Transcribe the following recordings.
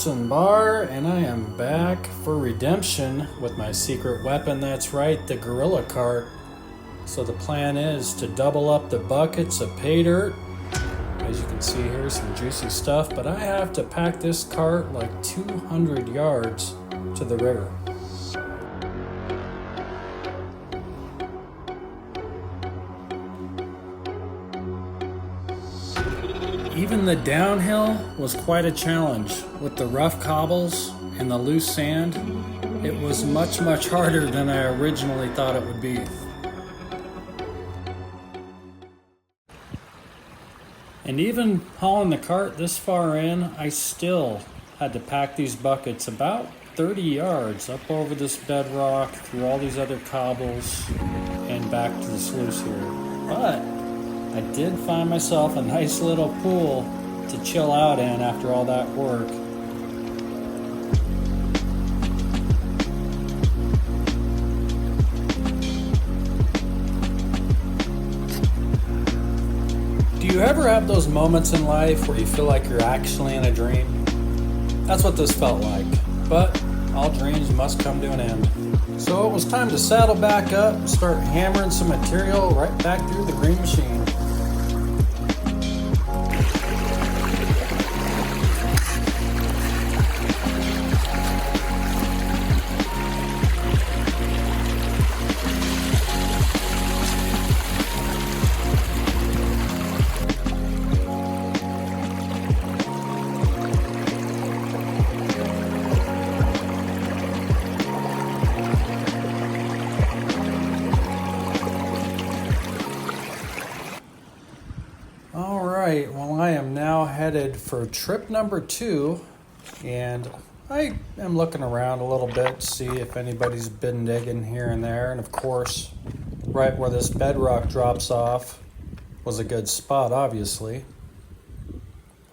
Lawson Bar, and I am back for redemption with my secret weapon. That's right, the gorilla cart. So the plan is to double up the buckets of pay dirt. As you can see here, some juicy stuff, but I have to pack this cart like 200 yards to the river. Even the downhill was quite a challenge. With the rough cobbles and the loose sand, it was much harder than I originally thought it would be. And even hauling the cart this far in, I still had to pack these buckets about 30 yards up over this bedrock, through all these other cobbles, and back to the sluice here. But I did find myself a nice little pool to chill out in after all that work. Do you ever have those moments in life where you feel like you're actually in a dream? That's what this felt like, but all dreams must come to an end. So it was time to saddle back up and start hammering some material right back through the green machine. Alright, well, I am now headed for trip number 2, and I am looking around a little bit to see if anybody's been digging here and there. And of course, right where this bedrock drops off was a good spot, obviously.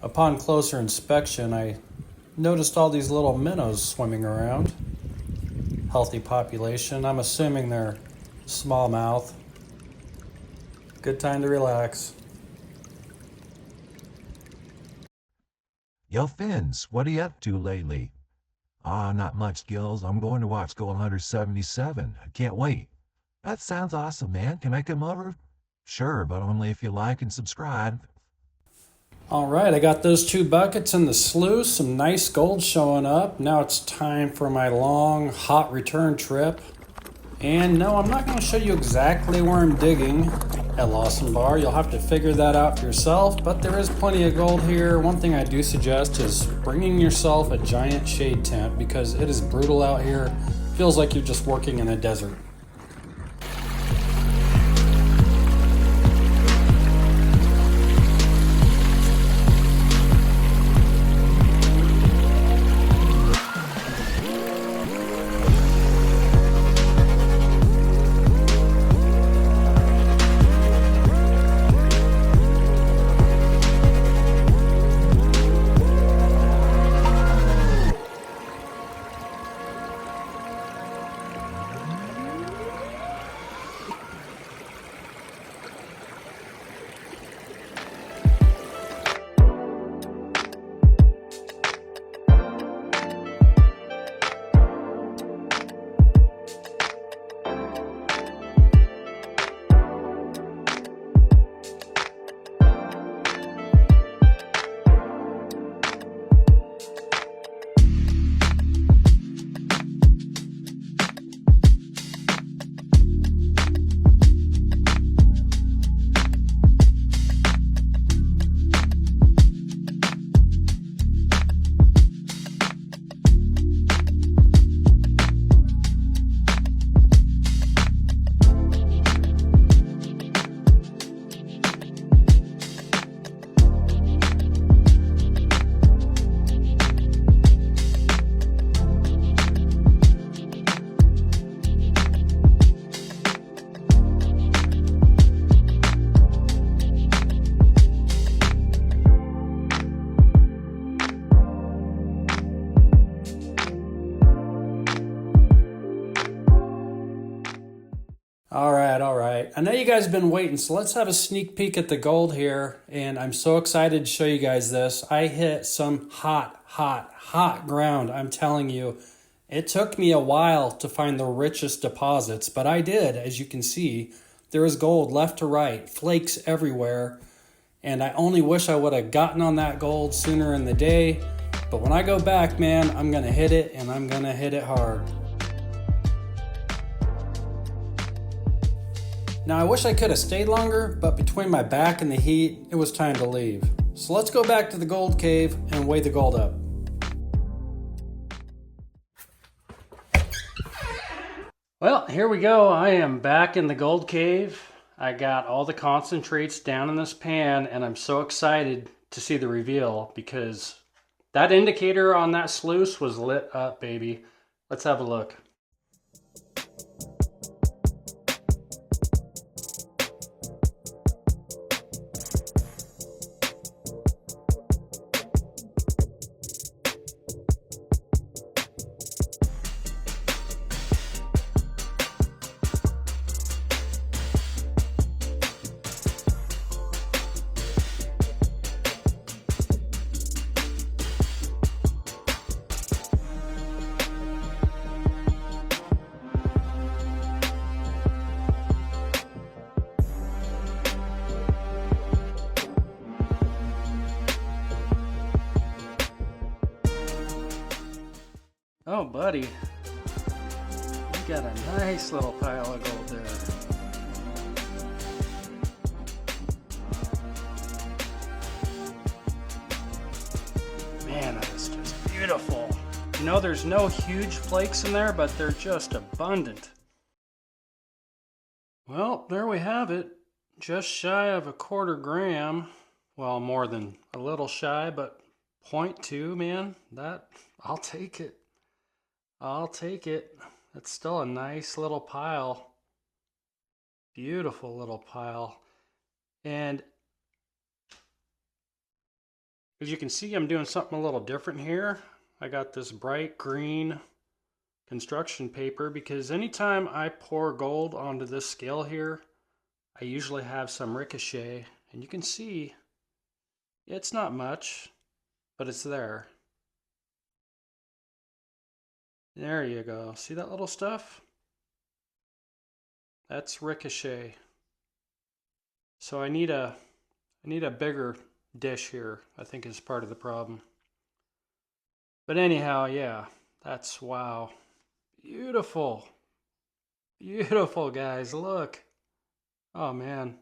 Upon closer inspection, I noticed all these little minnows swimming around. Healthy population. I'm assuming they're smallmouth. Good time to relax. Yo, Fins, what are you up to lately? Not much, Gills. I'm going to watch Gold Hunter 77. I can't wait. That sounds awesome, man. Can I come over? Sure, but only if you like and subscribe. Alright, I got those 2 buckets in the sluice, some nice gold showing up. Now it's time for my long, hot return trip. And no, I'm not going to show you exactly where I'm digging at Lawson Bar. You'll have to figure that out for yourself, but there is plenty of gold here. One thing I do suggest is bringing yourself a giant shade tent because it is brutal out here. Feels like you're just working in a desert. All right, all right. I know you guys have been waiting, so let's have a sneak peek at the gold here. And I'm so excited to show you guys this. I hit some hot, hot, hot ground. I'm telling you, it took me a while to find the richest deposits, but I did, as you can see. There is gold left to right, flakes everywhere. And I only wish I would have gotten on that gold sooner in the day. But when I go back, man, I'm going to hit it, and I'm going to hit it hard. Now I wish I could have stayed longer, but between my back and the heat, it was time to leave. So let's go back to the gold cave and weigh the gold up. Well, here we go. I am back in the gold cave. I got all the concentrates down in this pan, and I'm so excited to see the reveal because that indicator on that sluice was lit up, baby. Let's have a look. Oh, buddy, you got a nice little pile of gold there. Man, that is just beautiful. You know, there's no huge flakes in there, but they're just abundant. Well, there we have it. Just shy of a quarter gram. Well, more than a little shy, but 0.2, man. I'll take it. I'll take it. That's still a nice little pile. Beautiful little pile. And as you can see, I'm doing something a little different here. I got this bright green construction paper because anytime I pour gold onto this scale here, I usually have some ricochet. And you can see it's not much, but it's there. There you go. See that little stuff? That's ricochet. So I need a bigger dish here, I think is part of the problem. But anyhow, yeah, that's wow. Beautiful. Beautiful, guys. Look. Oh, man.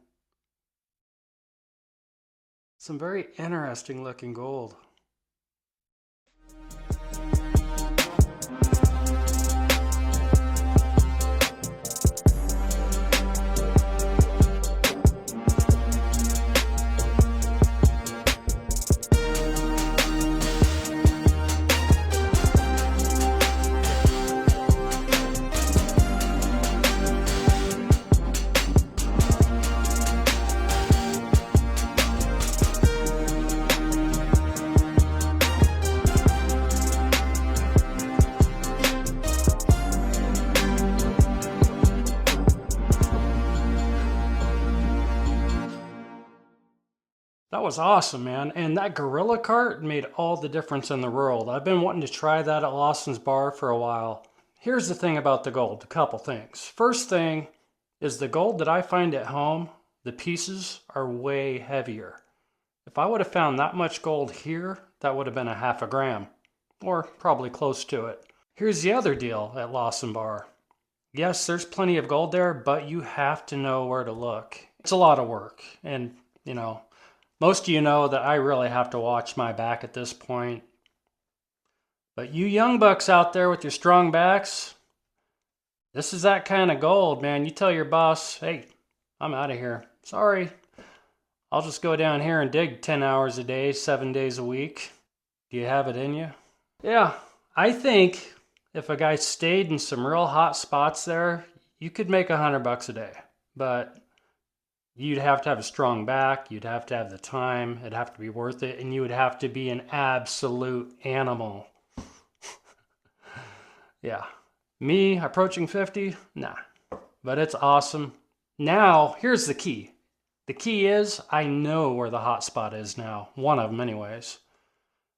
Some very interesting looking gold. That was awesome, man. And that gorilla cart made all the difference in the world. I've been wanting to try that at Lawson's Bar for a while. Here's the thing about the gold, a couple things. First thing is the gold that I find at home, the pieces are way heavier. If I would have found that much gold here, that would have been a half a gram, or probably close to it. Here's the other deal at Lawson Bar. Yes, there's plenty of gold there, but you have to know where to look. It's a lot of work, and you know, most of you know that I really have to watch my back at this point. But you young bucks out there with your strong backs, this is that kind of gold, man. You tell your boss, hey, I'm out of here. Sorry. I'll just go down here and dig 10 hours a day, 7 days a week. Do you have it in you? Yeah, I think if a guy stayed in some real hot spots there, you could make $100 a day. But you'd have to have a strong back, you'd have to have the time, it'd have to be worth it, and you would have to be an absolute animal. Yeah. Me approaching 50? Nah. but it's awesome. Now, here's the key. The key is I know where the hotspot is now, one of them anyways.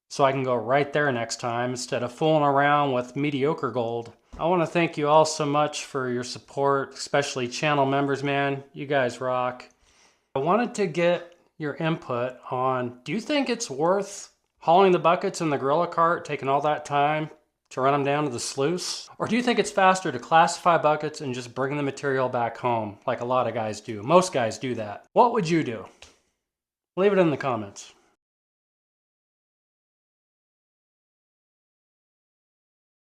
So I can go right there next time instead of fooling around with mediocre gold. I want to thank you all so much for your support, especially channel members, man. You guys rock. I wanted to get your input on, do you think it's worth hauling the buckets in the gorilla cart, taking all that time to run them down to the sluice? Or do you think it's faster to classify buckets and just bring the material back home like a lot of guys do? Most guys do that. What would you do? Leave it in the comments.